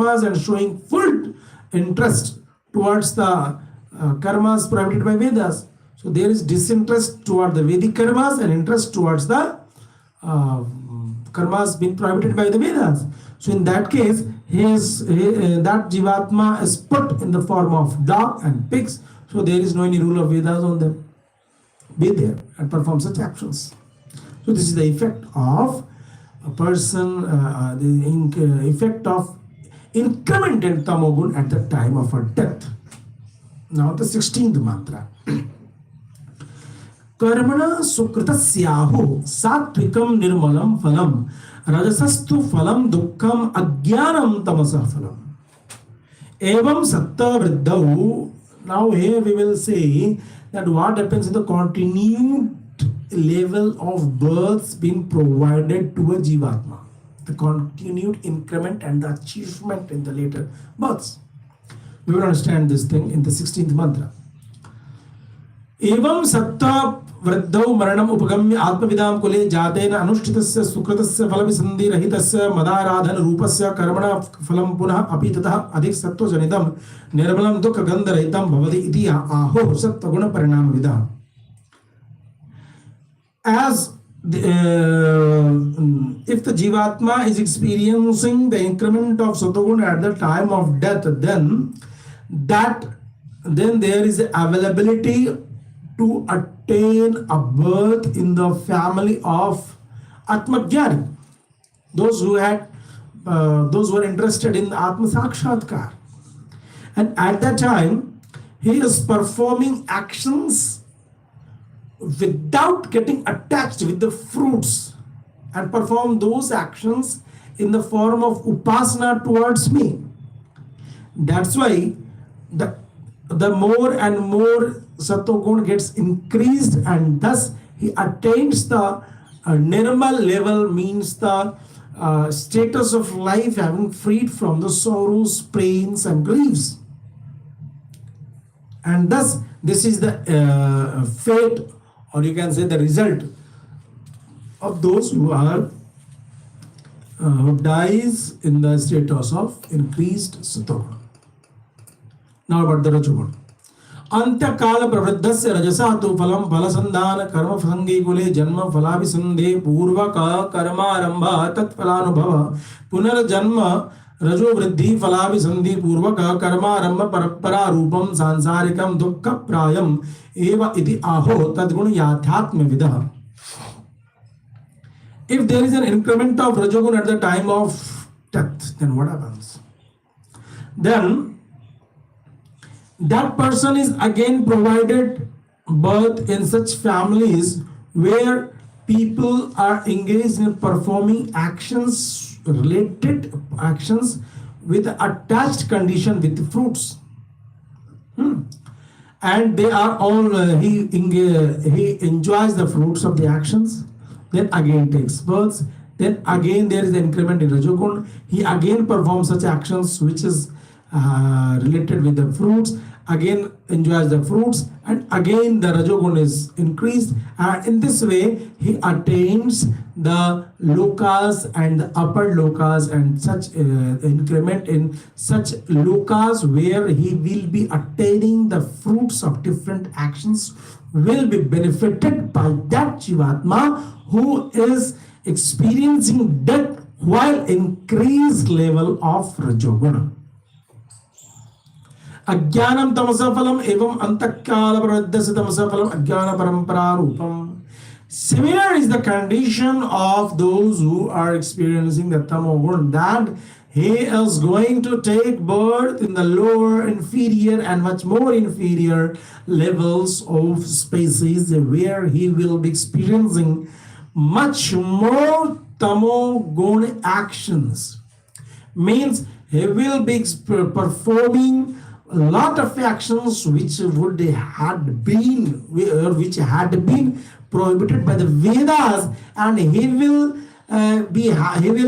karmas and showing full interest towards the karmas prohibited by Vedas. So there is disinterest toward the Vedic karmas and interest towards the karmas being prohibited by the Vedas. So in that case, that Jivatma is put in the form of dog and pigs. So there is no any rule of Vedas on them. Be there and perform such actions. So this is the effect of a person, the effect of increment in tamogun at the time of her death. Now the 16th mantra. Karmana sukritasyaho satvikam nirmalam phalam rajasastu phalam dukkham ajnanam tamasa phalam evam satta vriddau. Now here we will say that what happens in the continued level of births being provided to a Jivatma, the continued increment and the achievement in the later births. We will understand this thing in the 16th mantra. Evam satta vriddau maranam upagamya atmavidam kule jaten anushtitasya sukritasya phalavisandhi rahitasya madaradhan rupasya karmana phalam punah api tatah adhik sattva janidam nirmalam dukha gandha rahitam bhavati iti aho sattva guna parinama vidam. As if the Jivatma is experiencing the increment of Sattva at the time of death, then there is availability to attain a birth in the family of Atmajnani, those who were interested in Atma Sakshatkar. And at that time, he is performing actions without getting attached with the fruits, and perform those actions in the form of upasana towards me. That's why the more and more Sattva gets increased, and thus he attains the nirmal level, means the status of life having freed from the sorrows, pains and griefs. And thus this is the fate, or you can say the result of those who dies in the status of increased Sattva. Now about the Rajagun. Antya kala pravriddhasya rajasatu phalam phalasandhana karma phangi kule janma phalavisandhe purvaka karma arambha tat phalanubhava punar janma rajo vriddhi phalavisandhi purvaka karma arambha parampara rupam sansarikam dukkha prayam eva iti aho tadguna yathatma vidah. If there is an increment of Rajogun at the time of death, then what happens? Then that person is again provided birth in such families where people are engaged in performing actions, related actions with attached condition with the fruits. And they are all, he enjoys the fruits of the actions, then again takes births, then again there is the increment in Rajogun, he again performs such actions which is related with the fruits, again enjoys the fruits, and again the Rajogun is increased, and in this way he attains the lokas and the upper lokas, and such increment in such lokas where he will be attaining the fruits of different actions will be benefited by that Jivatma who is experiencing death while increased level of Rajoguna. Ajnanam tamasa phalam evam antakala pravriddhasya tamasa phalam ajnana parampara rupam. Similar is the condition of those who are experiencing the tamogun, that he is going to take birth in the lower, inferior and much more inferior levels of species where he will be experiencing much more tamogun actions. Means he will be performing a lot of actions which had been prohibited by the Vedas, and he will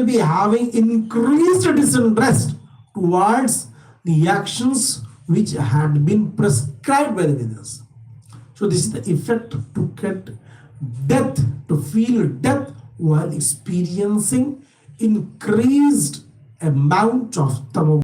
be having increased disinterest towards the actions which had been prescribed by the Vedas. So this is the effect to get death, to feel death while experiencing increased amount of tamogun.